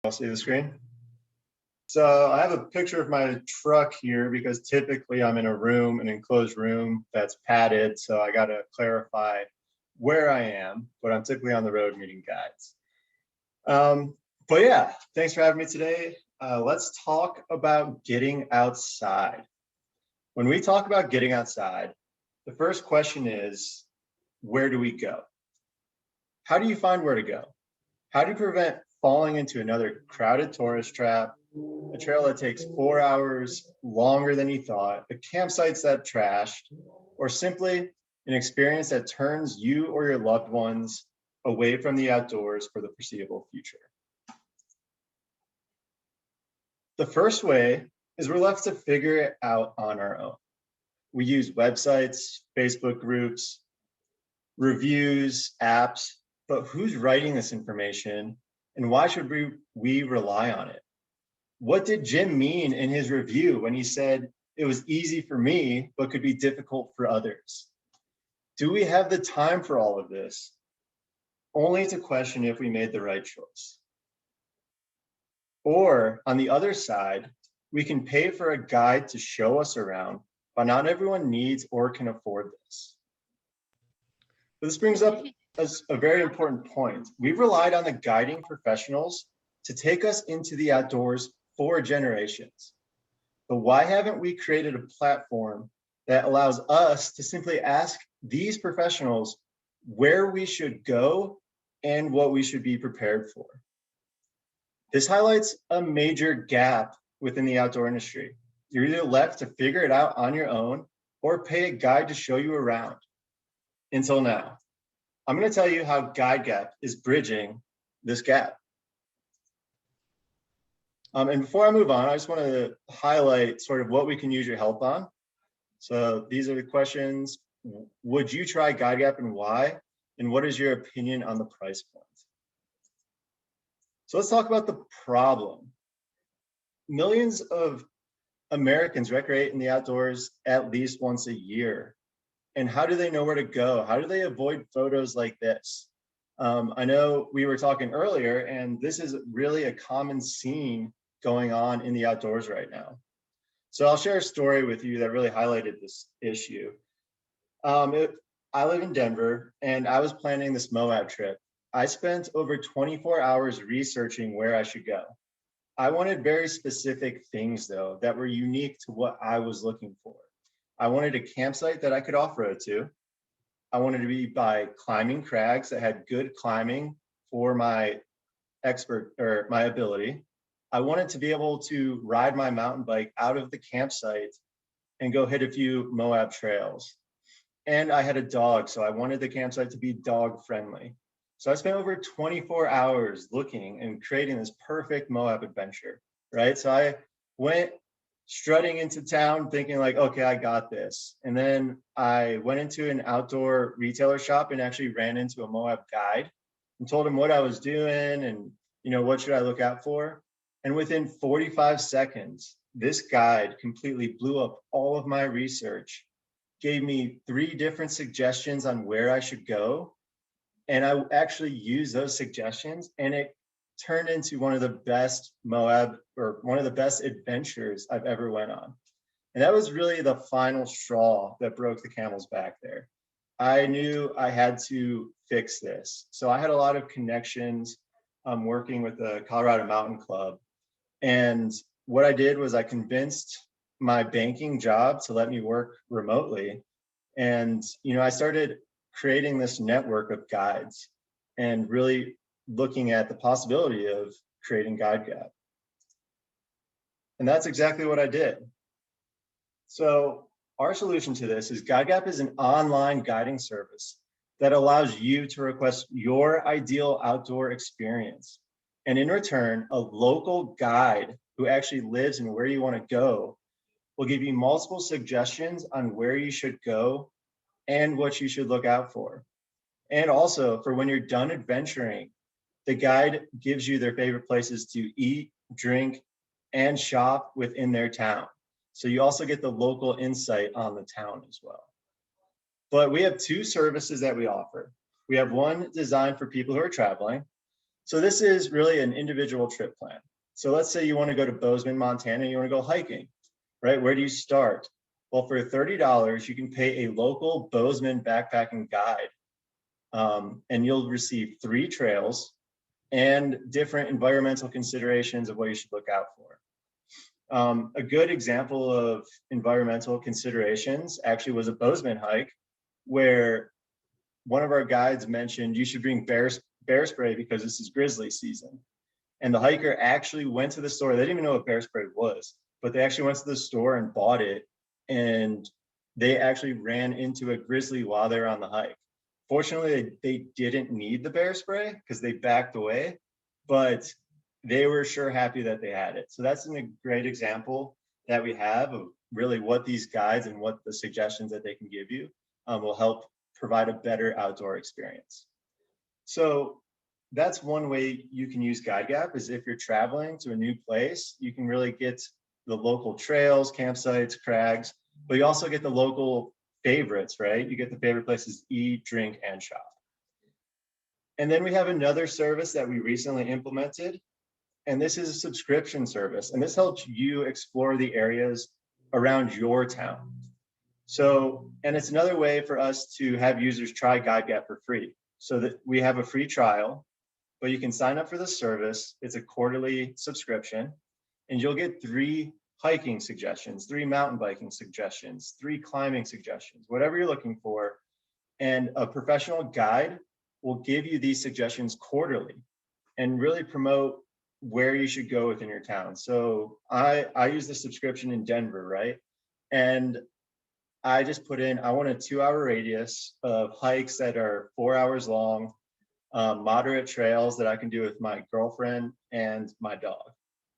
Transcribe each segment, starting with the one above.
I'll see the screen. So I have a picture of my truck here because typically I'm in a room, an enclosed room that's padded. So I got to clarify where I am, but I'm typically on the road meeting guides. But yeah, thanks for having me today. Let's talk about getting outside. When we talk about getting outside, the first question is, where do we go? How do you find where to go? How do you prevent falling into another crowded tourist trap, a trail that takes 4 hours longer than you thought, a campsite that's trashed, or simply an experience that turns you or your loved ones away from the outdoors for the foreseeable future? The first way is we're left to figure it out on our own. We use websites, Facebook groups, reviews, apps, but who's writing this information and why should we rely on it? What did Jim mean in his review when he said it was easy for me, but could be difficult for others? Do we have the time for all of this? Only to question if we made the right choice. Or on the other side, we can pay for a guide to show us around, but not everyone needs or can afford this. But this brings up a very important point. We've relied on the guiding professionals to take us into the outdoors for generations. But why haven't we created a platform that allows us to simply ask these professionals where we should go and what we should be prepared for? This highlights a major gap within the outdoor industry. You're either left to figure it out on your own or pay a guide to show you around. Until now, I'm going to tell you how GuideGap is bridging this gap. And before I move on, I just want to highlight sort of what we can use your help on. So these are the questions. Would you try GuideGap and why? And what is your opinion on the price point? So let's talk about the problem. Millions of Americans recreate in the outdoors at least once a year. And how do they know where to go? How do they avoid photos like this? I know we were talking earlier, and this is really a common scene going on in the outdoors right now. So I'll share a story with you that really highlighted this issue. I live in Denver, and I was planning this Moab trip. I spent over 24 hours researching where I should go. I wanted very specific things, though, that were unique to what I was looking for. I wanted a campsite that I could off-road to. I wanted to be by climbing crags that had good climbing for my ability. I wanted to be able to ride my mountain bike out of the campsite and go hit a few Moab trails. And I had a dog, so I wanted the campsite to be dog friendly. So I spent over 24 hours looking and creating this perfect Moab adventure, right? So I went strutting into town thinking like, okay, I got this. And then I went into an outdoor retailer shop and actually ran into a Moab guide and told him what I was doing and, what should I look out for? And within 45 seconds, this guide completely blew up all of my research, gave me 3 different suggestions on where I should go. And I actually used those suggestions, and it turned into one of the best Moab, or one of the best adventures I've ever went on. And that was really the final straw that broke the camel's back there. I knew I had to fix this. So I had a lot of connections working with the Colorado Mountain Club. And what I did was I convinced my banking job to let me work remotely. And, I started creating this network of guides and really looking at the possibility of creating GuideGap. And that's exactly what I did. So our solution to this is GuideGap is an online guiding service that allows you to request your ideal outdoor experience. And in return, a local guide who actually lives in where you want to go will give you multiple suggestions on where you should go and what you should look out for. And also, for when you're done adventuring, the guide gives you their favorite places to eat, drink, and shop within their town. So you also get the local insight on the town as well. But we have 2 services that we offer. We have one designed for people who are traveling. So this is really an individual trip plan. So let's say you want to go to Bozeman, Montana, and you want to go hiking, right? Where do you start? Well, for $30, you can pay a local Bozeman backpacking guide, and you'll receive 3 trails and different environmental considerations of what you should look out for. A good example of environmental considerations actually was a Bozeman hike where one of our guides mentioned you should bring bear spray because this is grizzly season. And the hiker actually went to the store. They didn't even know what bear spray was, but they actually went to the store and bought it. And they actually ran into a grizzly while they were on the hike. Fortunately, they didn't need the bear spray because they backed away, but they were sure happy that they had it. So that's a great example that we have of really what these guides and what the suggestions that they can give you will help provide a better outdoor experience. So that's one way you can use GuideGap, is if you're traveling to a new place, you can really get the local trails, campsites, crags, but you also get the local favorites, right? You get the favorite places to eat, drink, and shop. And then we have another service that we recently implemented, and this is a subscription service, and this helps you explore the areas around your town. So, and it's another way for us to have users try GuideGap for free. So that we have a free trial, but you can sign up for the service. It's a quarterly subscription, and you'll get 3 hiking suggestions, 3 mountain biking suggestions, 3 climbing suggestions, whatever you're looking for. And a professional guide will give you these suggestions quarterly and really promote where you should go within your town. So I use the subscription in Denver, right? And I just put in, I want a 2-hour radius of hikes that are 4 hours long, moderate trails that I can do with my girlfriend and my dog.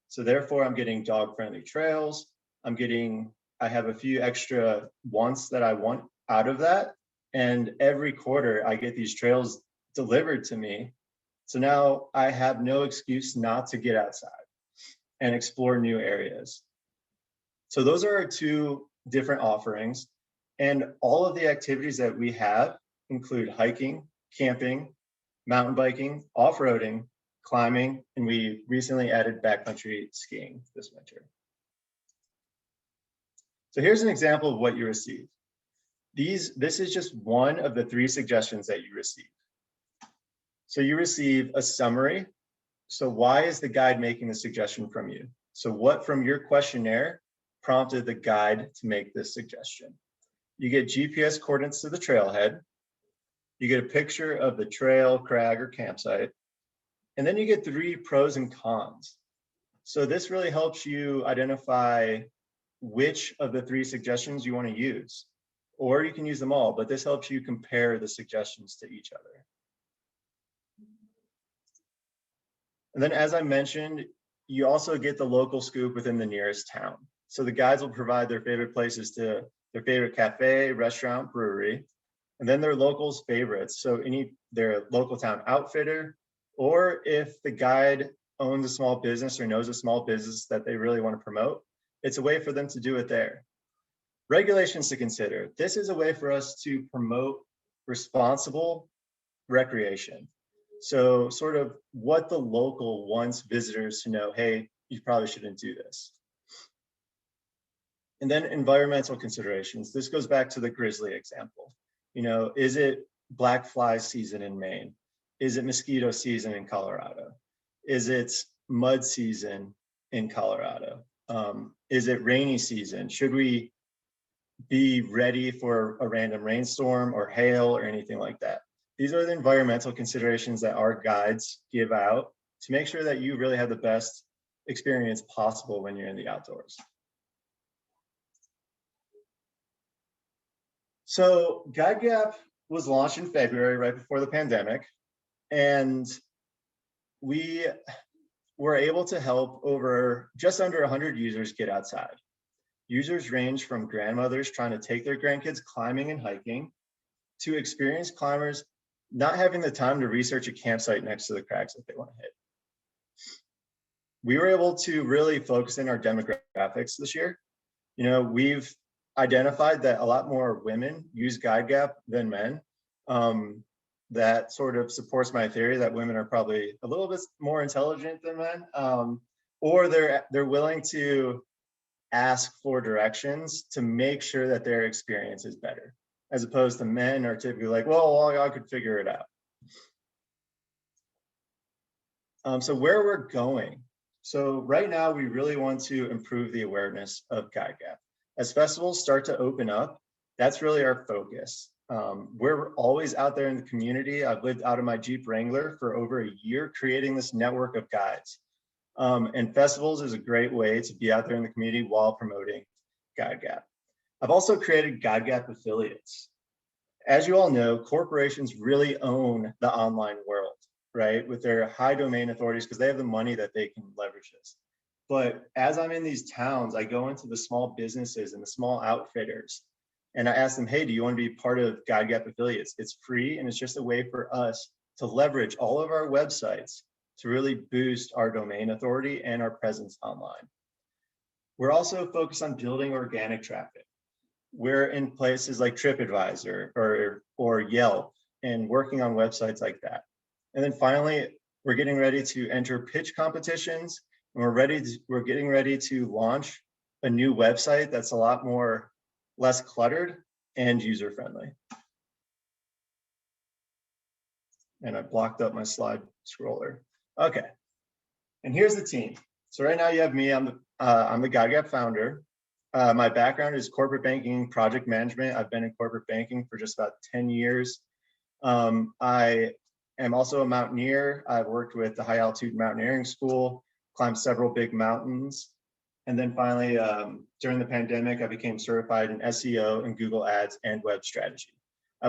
So therefore I'm getting dog friendly trails. I have a few extra wants that I want out of that. And every quarter I get these trails delivered to me. So now I have no excuse not to get outside and explore new areas. So those are our 2 different offerings. And all of the activities that we have include hiking, camping, mountain biking, off-roading, climbing, and we recently added backcountry skiing this winter. So here's an example of what you receive. This is just one of the 3 suggestions that you receive. So you receive a summary. So why is the guide making the suggestion from you? So what from your questionnaire prompted the guide to make this suggestion? You get GPS coordinates to the trailhead. You get a picture of the trail, crag, or campsite. And then you get 3 pros and cons. So this really helps you identify which of the 3 suggestions you want to use. Or you can use them all, but this helps you compare the suggestions to each other. And then, as I mentioned, you also get the local scoop within the nearest town. So the guides will provide their favorite places to their favorite cafe, restaurant, brewery, and then their locals' favorites. So their local town outfitter, or if the guide owns a small business or knows a small business that they really want to promote, it's a way for them to do it there. Regulations to consider. This is a way for us to promote responsible recreation. So sort of what the local wants visitors to know, hey, you probably shouldn't do this. And then environmental considerations. This goes back to the grizzly example. Is it black fly season in Maine? Is it mosquito season in Colorado? Is it mud season in Colorado? Is it rainy season? Should we be ready for a random rainstorm or hail or anything like that? These are the environmental considerations that our guides give out to make sure that you really have the best experience possible when you're in the outdoors. So GuideGap was launched in February, right before the pandemic, and we were able to help just under 100 users get outside. Users range from grandmothers trying to take their grandkids climbing and hiking to experienced climbers not having the time to research a campsite next to the crags that they want to hit. We were able to really focus in our demographics this year. We've identified that a lot more women use GuideGap than men. that sort of supports my theory that women are probably a little bit more intelligent than men, or they're willing to ask for directions to make sure that their experience is better, as opposed to men are typically like, well, I could figure it out. So where we're going. So right now, we really want to improve the awareness of GuideGap. As festivals start to open up, that's really our focus. We're always out there in the community. I've lived out of my Jeep Wrangler for over a year, creating this network of guides. And festivals is a great way to be out there in the community while promoting GuideGap. I've also created GuideGap affiliates. As you all know, corporations really own the online world, right? With their high domain authorities, because they have the money that they can leverage this. But as I'm in these towns, I go into the small businesses and the small outfitters, and I ask them, hey, do you want to be part of GuideGap affiliates? It's free, and it's just a way for us to leverage all of our websites to really boost our domain authority and our presence online. We're also focused on building organic traffic. We're in places like TripAdvisor or Yelp and working on websites like that. And then finally, we're getting ready to enter pitch competitions, and we're getting ready to launch a new website that's a lot less cluttered and user-friendly. And I blocked up my slide scroller. Okay, and here's the team. So right now you have me, I'm the GuideGap founder. My background is corporate banking, project management. I've been in corporate banking for just about 10 years. I am also a mountaineer. I've worked with the High Altitude Mountaineering School, climbed several big mountains. And then finally, during the pandemic, I became certified in SEO and Google Ads and web strategy.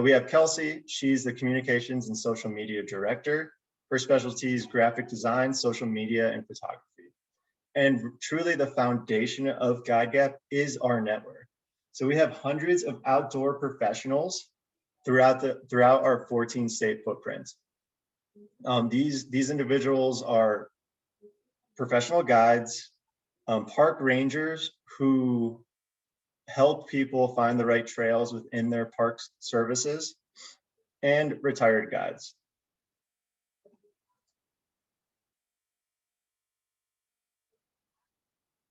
We have Kelsey. She's the communications and social media director. Her specialty is graphic design, social media, and photography. And truly the foundation of GuideGap is our network. So we have hundreds of outdoor professionals throughout our 14-state footprint. These individuals are professional guides, park rangers who help people find the right trails within their park services, and retired guides.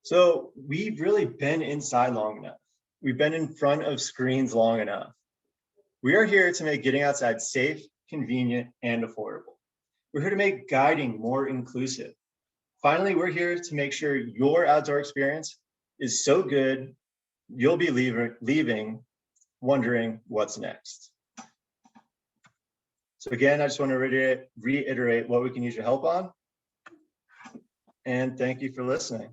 So we've really been inside long enough. We've been in front of screens long enough. We are here to make getting outside safe, convenient, and affordable. We're here to make guiding more inclusive. Finally, we're here to make sure your outdoor experience is so good, you'll be leaving wondering what's next. So again, I just want to reiterate what we can use your help on. And thank you for listening.